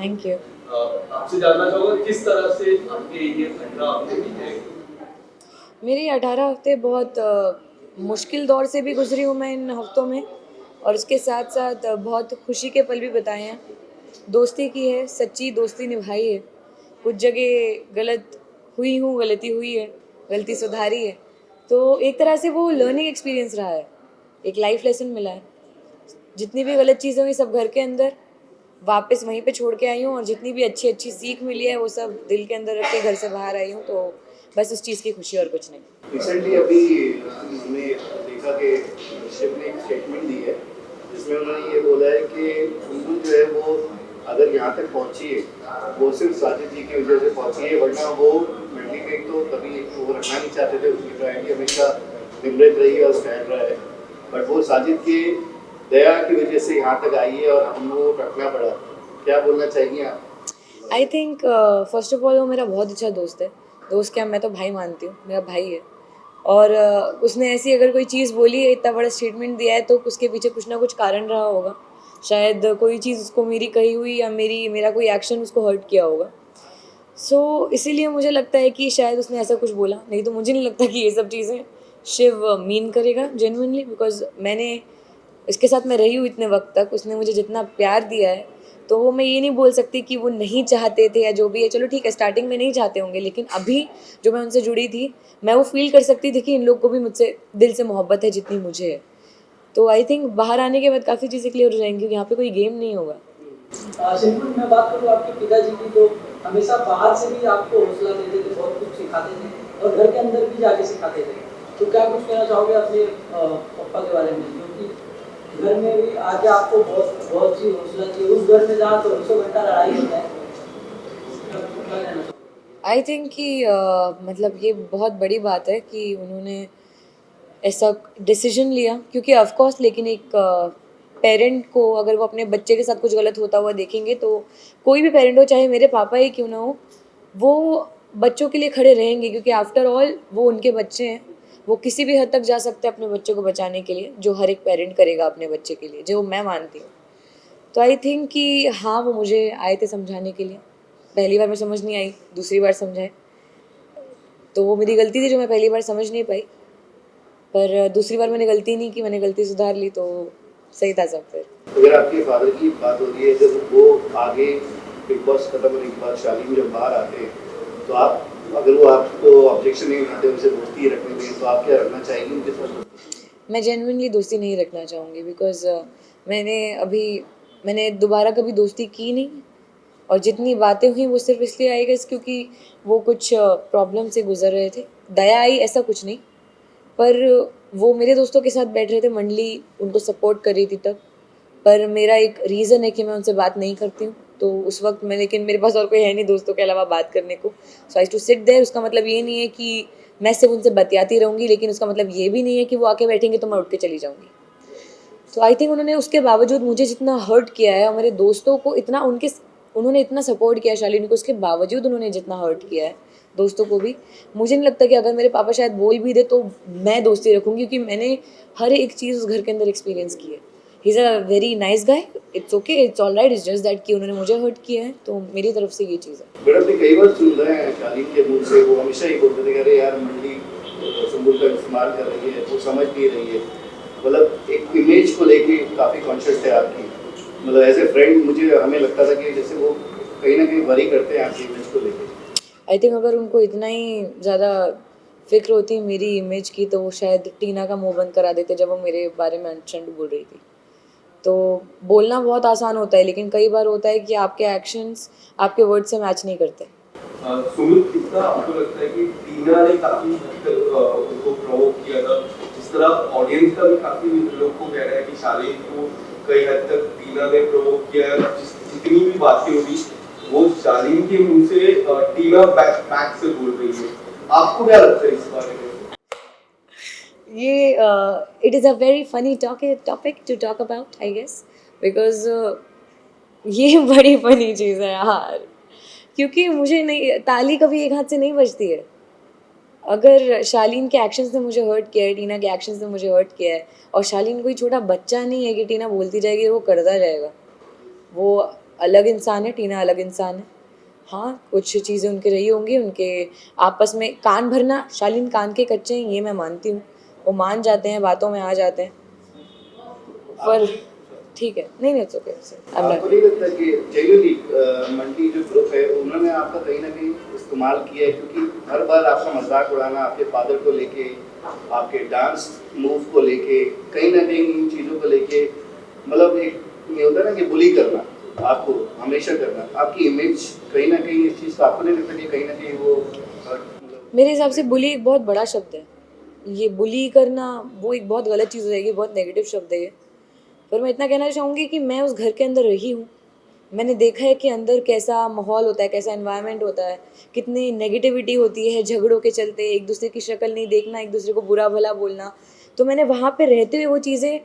Thank you. आपसे जानना चाहूँगा किस तरह से आपके ये 18 हफ्ते बीते? मेरी 18 हफ्ते बहुत मुश्किल दौर से भी गुजरी हूँ मैं इन हफ्तों में, और उसके साथ साथ बहुत खुशी के पल भी बताए हैं। दोस्ती की है, सच्ची दोस्ती निभाई है। कुछ जगह गलत हुई हूँ, गलती हुई है, गलती सुधारी है। तो एक तरह से वो लर्निंग एक्सपीरियंस रहा है, एक लाइफ लेसन मिला है। जितनी भी गलत चीज़ें हुई सब घर के अंदर वापस वहीं पे छोड़ के आई हूँ, और जितनी भी अच्छी अच्छी सीख मिली है वो सब दिल के अंदर रख के घर से बाहर आई हूँ। तो बस उस चीज़ की खुशी और कुछ नहीं। रिसेंटली अभी हमने देखा कि शिव ने एक स्टेटमेंट दी है जिसमें उन्होंने ये बोला है कि कुंदू जो है वो अगर यहाँ तक पहुँची है वो सिर्फ साजिद जी की वजह से पहुँची है, वरना वो मंडली में तो कभी वो रखना नहीं चाहते थे। उसकी प्रायोरिटी हमेशा निमृत रही है और स्टैंड रहा है, बट वो साजिद की दया की वजह से यहाँ तक आई है और हमको रखना पड़ा। क्या बोलना चाहिए आप? I think first of all वो मेरा बहुत अच्छा दोस्त है। दोस्त क्या, मैं तो भाई मानती हूँ, मेरा भाई है। और उसने ऐसी अगर कोई चीज़ बोली है, इतना बड़ा स्टेटमेंट दिया है, तो उसके पीछे कुछ ना कुछ कारण रहा होगा। शायद कोई चीज़ उसको मेरी कही हुई, या मेरा कोई एक्शन उसको हर्ट किया होगा। इसीलिए मुझे लगता है कि शायद उसने ऐसा कुछ बोला, नहीं तो मुझे नहीं लगता कि ये सब चीज़ें शिव मीन करेगा जेन्युइनली। बिकॉज मैंने इसके साथ मैं रही हूँ इतने वक्त तक, उसने मुझे जितना प्यार दिया है, तो वो मैं ये नहीं बोल सकती कि वो नहीं चाहते थे या जो भी है। चलो ठीक है, स्टार्टिंग में नहीं चाहते होंगे, लेकिन अभी जो मैं उनसे जुड़ी थी, मैं वो फील कर सकती थी कि इन लोग को भी मुझसे दिल से मोहब्बत है जितनी मुझे है। तो आई थिंक बाहर आने के बाद काफ़ी चीज़ें क्लियर हो जाएंगी, क्योंकि यहाँ पे कोई गेम नहीं होगा। सिंपल मैं बात करूँ आपके पिताजी की, तो हमेशा बाहर से भी आपको हौसला देते थे, बहुत कुछ सिखाते थे, और घर के अंदर भी जाके सिखाते थे। तो क्या कुछ कहना चाहोगे अपने पापा के बारे में, क्योंकि घर में भी आके आपको बहुत बहुत सी हौसला दी, उस घर में जहाँ 24 घंटा लड़ाई होता है। क्या कहना चाहोगे? आई थिंक कि मतलब ये बहुत बड़ी बात है कि उन्होंने ऐसा डिसीजन लिया, क्योंकि ऑफ कोर्स, लेकिन एक पेरेंट को अगर वो अपने बच्चे के साथ कुछ गलत होता हुआ देखेंगे, तो कोई भी पेरेंट हो, चाहे मेरे पापा ही क्यों ना हो, वो बच्चों के लिए खड़े रहेंगे, क्योंकि आफ्टर ऑल वो उनके बच्चे हैं। वो किसी भी हद तक जा सकते हैं अपने बच्चे को बचाने के लिए, जो हर एक पेरेंट करेगा अपने बच्चे के लिए, जो मैं मानती हूँ। तो आई थिंक कि हाँ, वो मुझे आए थे समझाने के लिए। पहली बार मैं समझ नहीं आई, दूसरी बार समझाए, तो वो मेरी गलती थी जो मैं पहली बार समझ नहीं पाई। पर दूसरी बार मैंने गलती नहीं की, मैंने गलती सुधार ली, तो सही था सब फिर। अगर आपके फादर की बात हो रही है, जब वो आगे बिग बॉस खत्म होने के बाद शालीन जब बाहर आते हैं, तो आप अगर वो आपको ऑब्जेक्शन नहीं उठाते, उनसे दोस्ती रखने में, तो आप क्या रखना चाहेंगे उनके साथ? मैं जेन्युइनली दोस्ती नहीं रखना चाहूँगी, बिकॉज मैंने अभी मैंने दोबारा कभी दोस्ती की नहीं। और जितनी बातें हुई वो सिर्फ इसलिए आई गेस क्योंकि वो कुछ प्रॉब्लम से गुजर रहे थे। दया आई ऐसा कुछ नहीं, पर वो मेरे दोस्तों के साथ बैठ रहे थे, मंडली उनको सपोर्ट कर रही थी तब। पर मेरा एक रीज़न है कि मैं उनसे बात नहीं करती हूँ, तो उस वक्त मैं, लेकिन मेरे पास और कोई है नहीं दोस्तों के अलावा बात करने को। सो आई टू सिट देयर। उसका मतलब ये नहीं है कि मैं सिर्फ उनसे बतियाती रहूँगी, लेकिन उसका मतलब ये भी नहीं है कि वो आके बैठेंगे तो मैं उठ के चली जाऊँगी। तो आई थिंक उन्होंने उसके बावजूद मुझे जितना हर्ट किया है, और मेरे दोस्तों को इतना उन्होंने इतना सपोर्ट किया शालिनी को, उसके बावजूद उन्होंने जितना हर्ट किया है दोस्तों को भी, मुझे नहीं लगता कि अगर मेरे पापा शायद बोल भी दे तो मैं दोस्ती रखूँगी, क्योंकि मैंने हर एक चीज़ उस घर के अंदर एक्सपीरियंस की है। He is a very nice guy, it's okay, it's all right, it's just that कि उन्होंने मुझे हर्ट किया है, तो मेरी तरफ से ये चीज़ है। बट अपने कई बार सुन रहे हैं शालीन के मुंह से, वो हमेशा ही बोलते थे कि अरे यार मंडली संबुल का इस्तेमाल कर रही है, वो समझ नहीं रही है। मतलब एक इमेज को लेके काफ़ी कॉन्शियस थे आपकी, मतलब एज ए फ्रेंड मुझे हमें लगता था कि जैसे वो कहीं ना कहीं वरी करते हैं आपकी इमेज को लेके। आई थिंक अगर उनको इतना ही ज़्यादा फिक्र होती मेरी इमेज की, तो वो शायद टीना का मुंह बंद करा देते जब वो मेरे बारे में अनचंड बोल रही थी। तो बोलना बहुत आसान होता है, लेकिन कई बार होता है कि आपके एक्शंस आपके वर्ड से मैच नहीं करते। सुमित, कितना आपको लगता है कि टीना ने काफी हद तक उनको प्रोवोक किया था? जिस तरह ऑडियंस का भी काफी लोग को कह रहा है कि शालीन को कई हद तक टीना ने प्रोवोक किया है। जितनी भी बातें हुई वो शालीन के मुंह से टीना बैक से बोल रही है। आपको क्या लगता है इस बारे में? ये it is a very funny topic to talk about, I guess, because ये बड़ी फनी चीज़ है यार। क्योंकि मुझे नहीं, ताली कभी एक हाथ से नहीं बजती है। अगर शालीन के एक्शंस ने मुझे हर्ट किया है, टीना के एक्शंस ने मुझे हर्ट किया है, और शालीन कोई छोटा बच्चा नहीं है कि टीना बोलती जाएगी वो करता जाएगा। वो अलग इंसान है, टीना अलग इंसान है। हाँ, कुछ चीज़ें उनके रही होंगी, उनके आपस में कान भरना, शालीन कान के कच्चे हैं ये मैं मानती हूँ, वो मान जाते हैं, बातों में आ जाते हैं, पर ठीक है, नहीं इट्स ओके। आपको नहीं लगता कि जेन्युइनली मंडी जो ग्रुप है उन्होंने आपका कहीं ना कहीं इस्तेमाल किया है, क्योंकि हर बार आपका मजाक उड़ाना आपके फादर को लेके, आपके डांस मूव को लेके, कहीं ना कहीं इन चीज़ों को लेके, मतलब एक ये होता है ना कि बुली करना आपको हमेशा करना, आपकी इमेज कहीं ना कहीं इस चीज़ का आपको नहीं लगता कि कहीं ना कहीं वो मतलब मेरे हिसाब से बुली एक बहुत बड़ा शब्द है, ये बुली करना वो एक बहुत गलत चीज़ हो जाएगी, बहुत नेगेटिव शब्द है ये। पर मैं इतना कहना चाहूँगी कि मैं उस घर के अंदर रही हूँ, मैंने देखा है कि अंदर कैसा माहौल होता है, कैसा एनवायरनमेंट होता है, कितनी नेगेटिविटी होती है झगड़ों के चलते, एक दूसरे की शक्ल नहीं देखना, एक दूसरे को बुरा भला बोलना। तो मैंने वहाँ पे रहते हुए वो चीज़ें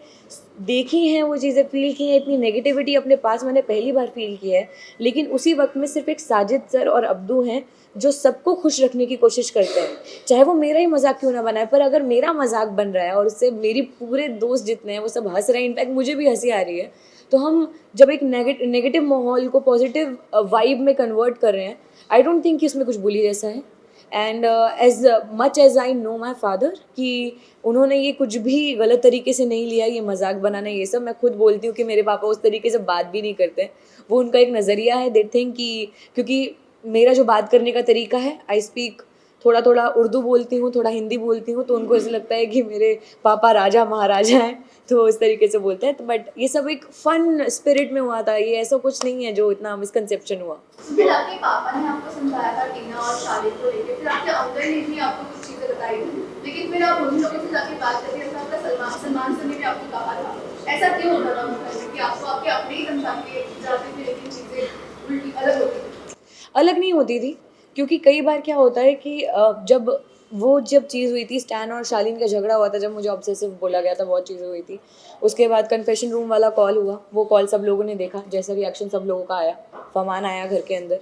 देखी हैं, वो चीज़ें फील की हैं, इतनी नेगेटिविटी अपने पास मैंने पहली बार फील की है। लेकिन उसी वक्त में सिर्फ एक साजिद सर और अब्दू हैं जो सबको खुश रखने की कोशिश करते हैं, चाहे वो मेरा ही मजाक क्यों ना बनाए, पर अगर मेरा मजाक बन रहा है और उससे मेरी पूरे दोस्त जितने हैं वो सब हंस रहे हैं, इनफैक्ट मुझे भी हंसी आ रही है, तो हम जब एक नेगेटिव माहौल को पॉजिटिव वाइब में कन्वर्ट कर रहे हैं, आई डोंट थिंक कि इसमें कुछ बुली जैसा है। And as much as I know my father कि उन्होंने ये कुछ भी गलत तरीके से नहीं लिया, ये मजाक बनाना ये सब, मैं खुद बोलती हूँ कि मेरे पापा उस तरीके से बात भी नहीं करते, वो उनका एक नज़रिया है, दे थिंक कि क्योंकि मेरा जो बात करने का तरीका है, आई स्पीक थोड़ा थोड़ा उर्दू बोलती हूँ, थोड़ा हिंदी बोलती हूँ, तो उनको ऐसा लगता है कि मेरे पापा राजा महाराजा हैं, तो उस तरीके से बोलते हैं। तो बट ये सब एक फन स्पिरिट में हुआ था, ये ऐसा कुछ नहीं है जो इतना मिसकंसेप्शन हुआ। फिर आपके पापा ने आपको समझाया था टीना और शालिन को लेके, फिर आपके अंकल ने भी आपको कुछ चीज़ें बताई थी, लेकिन फिर आप उन लोगों से जाके बात करके ऐसा आपका सलमान सर ने भी आपको कहा था, ऐसा क्यों होता था उनका कि आपको आपके अपने ही समझा के जाते थे लेकिन चीज़ें उल्टी अलग होती थी? अलग नहीं होती थी, क्योंकि कई बार क्या होता है कि जब चीज़ हुई थी, स्टैन और शालीन का झगड़ा हुआ था, जब मुझे ऑब्सेसिव बोला गया था, बहुत चीज़ें हुई थी, उसके बाद कन्फेशन रूम वाला कॉल हुआ, वो कॉल सब लोगों ने देखा, जैसा रिएक्शन सब लोगों का आया, फरमान आया घर के अंदर,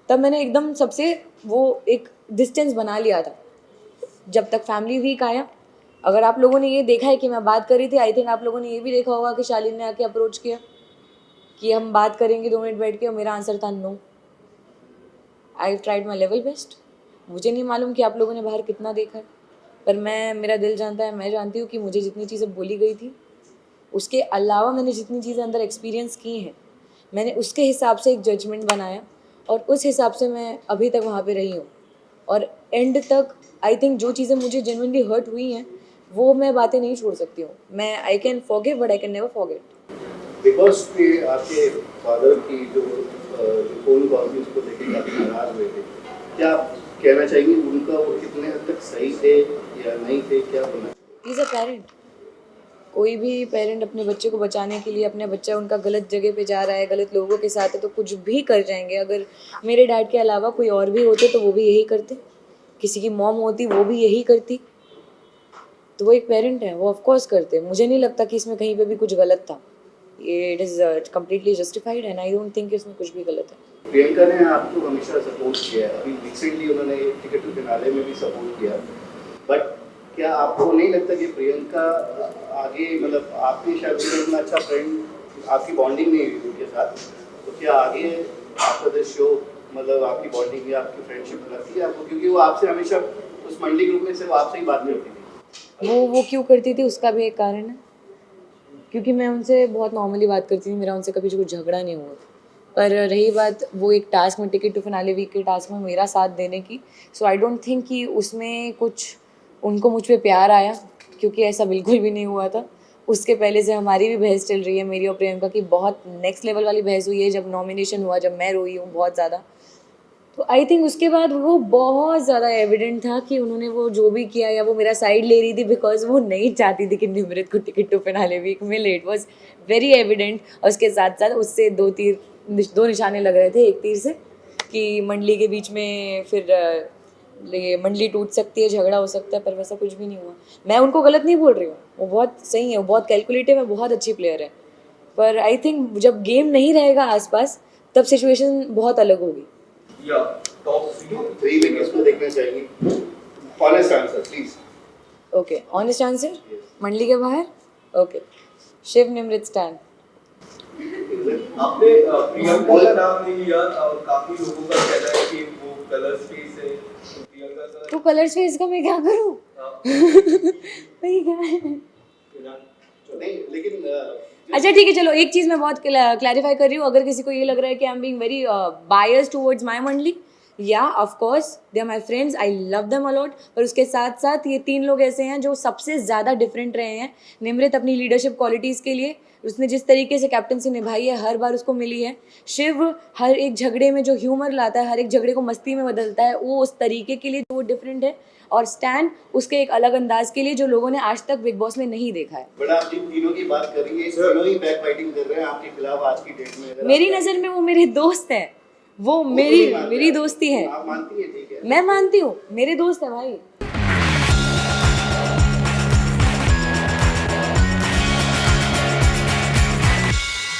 तब मैंने एकदम सबसे वो एक डिस्टेंस बना लिया था। जब तक फैमिली वीक आया, अगर आप लोगों ने ये देखा है कि मैं बात कर रही थी, आई थिंक आप लोगों ने ये भी देखा होगा कि शालीन ने आके अप्रोच किया कि हम बात करेंगे 2 मिनट बैठ के, और मेरा आंसर था no. I tried my level best. मुझे नहीं मालूम कि आप लोगों ने बाहर कितना देखा है, पर मेरा दिल जानता है, मैं जानती हूँ कि मुझे जितनी चीज़ें बोली गई थी, उसके अलावा मैंने जितनी चीज़ें अंदर एक्सपीरियंस की हैं, मैंने उसके हिसाब से एक जजमेंट बनाया, और उस हिसाब से मैं अभी तक वहाँ पे रही हूँ। और एंड तक आई थिंक जो चीज़ें मुझे जेन्युइनली हर्ट हुई हैं, वो मैं बातें नहीं छोड़ सकती हूँ। मैं I can forgive but I can never forget. Because के आपके फादर की जो फोन कॉल थी उसको लेके काफी नाराज हुए थे, क्या आप कहना चाहेंगे उनका वो कितने हद तक सही थे या नहीं थे, क्या बोलना? इज़ अ पेरेंट, कोई भी पेरेंट अपने बच्चे को बचाने के लिए, अपने बच्चा उनका गलत जगह पे जा रहा है, गलत लोगों के साथ है, तो कुछ भी कर जाएंगे। अगर मेरे डैड के अलावा कोई और भी होते तो वो भी यही करते, किसी की मॉम होती वो भी यही करती, तो वो एक पेरेंट है, वो ऑफकोर्स करते। मुझे नहीं लगता कि इसमें कहीं पे भी कुछ गलत था, ये it is completely justified and I don't think इसमें कुछ भी गलत है। प्रियंका ने आपको हमेशा सपोर्ट किया है, अभी रिसेंटली उन्होंने टिकट टू फिनाले में भी सपोर्ट किया, बट क्या आपको नहीं लगता कि प्रियंका आगे, मतलब आपने शायद इतना अच्छा फ्रेंड, आपकी बॉन्डिंग नहीं हुई उनके साथ, तो क्या आगे आफ्टर द शो मतलब आपकी बॉन्डिंग या आपकी फ्रेंडशिप लगती है आपको, क्योंकि वो आपसे हमेशा उस मंडी ग्रुप में सिर्फ आपसे ही बात करती थी? वो क्यों करती थी उसका भी एक कारण है, क्योंकि मैं उनसे बहुत नॉर्मली बात करती थी, मेरा उनसे कभी कुछ झगड़ा नहीं हुआ। पर रही बात वो एक टास्क में, टिकट टू फिनाले वीक के टास्क में मेरा साथ देने की, सो आई डोंट थिंक कि उसमें कुछ उनको मुझ पे प्यार आया, क्योंकि ऐसा बिल्कुल भी नहीं हुआ था। उसके पहले से हमारी भी बहस चल रही है, मेरी और प्रियंका की बहुत नेक्स्ट लेवल वाली बहस हुई है जब नॉमिनेशन हुआ, जब मैं रोई हूँ बहुत ज़्यादा। तो आई थिंक उसके बाद वो बहुत ज़्यादा एविडेंट था कि उन्होंने वो जो भी किया, या वो मेरा साइड ले रही थी बिकॉज वो नहीं चाहती थी कि निमृत को टिकट टू फिनाले वीक मिले, इट वॉज वेरी एविडेंट। और उसके साथ साथ उससे दो निशाने लग रहे थे एक तीर से, कि मंडली के बीच में फिर ये मंडली टूट सकती है, झगड़ा हो सकता है, पर वैसा कुछ भी नहीं हुआ। मैं उनको गलत नहीं बोल रही हूँ, वो बहुत सही है, वो बहुत कैलकुलेटिव है, बहुत अच्छी प्लेयर है, पर आई थिंक जब गेम नहीं रहेगा आसपास तब सिचुएशन बहुत अलग होगी। या टॉप 3 में किसको देखना चाहिए? Honest answer please. Okay, honest answer, मंडली के बाहर, ओके, शिव निमृत स्टैन। मतलब आपने प्रियंका का नाम नहीं लिया और काफी लोगों का कहना है कि वो कलर स्पेस है, तो प्रियंका का तो कलर स्पेस का मैं क्या करूँ? हाँ। वही क्या है? नहीं लेकिन अच्छा ठीक है, चलो एक चीज़ मैं बहुत क्लैरिफाई कर रही हूँ. अगर किसी को ये लग रहा है कि I am being very biased towards my मंडली, या of course they are my friends, I love them a lot. पर उसके साथ साथ ये 3 लोग ऐसे हैं जो सबसे ज़्यादा डिफरेंट रहे हैं. निमृत अपनी लीडरशिप क्वालिटीज़ के लिए, उसने जिस तरीके से कैप्टनसी निभाई है हर बार उसको मिली है. शिव हर एक झगड़े में जो ह्यूमर लाता है, हर एक झगड़े को मस्ती में बदलता है, वो उस तरीके के लिए जो डिफरेंट है. और स्टैन उसके एक अलग अंदाज के लिए जो लोगों ने आज तक बिग बॉस में नहीं देखा है. बड़ा आप जिन तीनों की बात कर रही है, तीनों ही बैक फाइटिंग कर रहे हैं आपके खिलाफ आज की डेट में. अगर मेरी आप- नज़र में वो मेरे दोस्त हैं, वो वो तो नहीं मानते मेरी आप। दोस्ती है. आप मानती है, ठीक है. मैं मानती हूँ, मेरे दोस्त है भाई.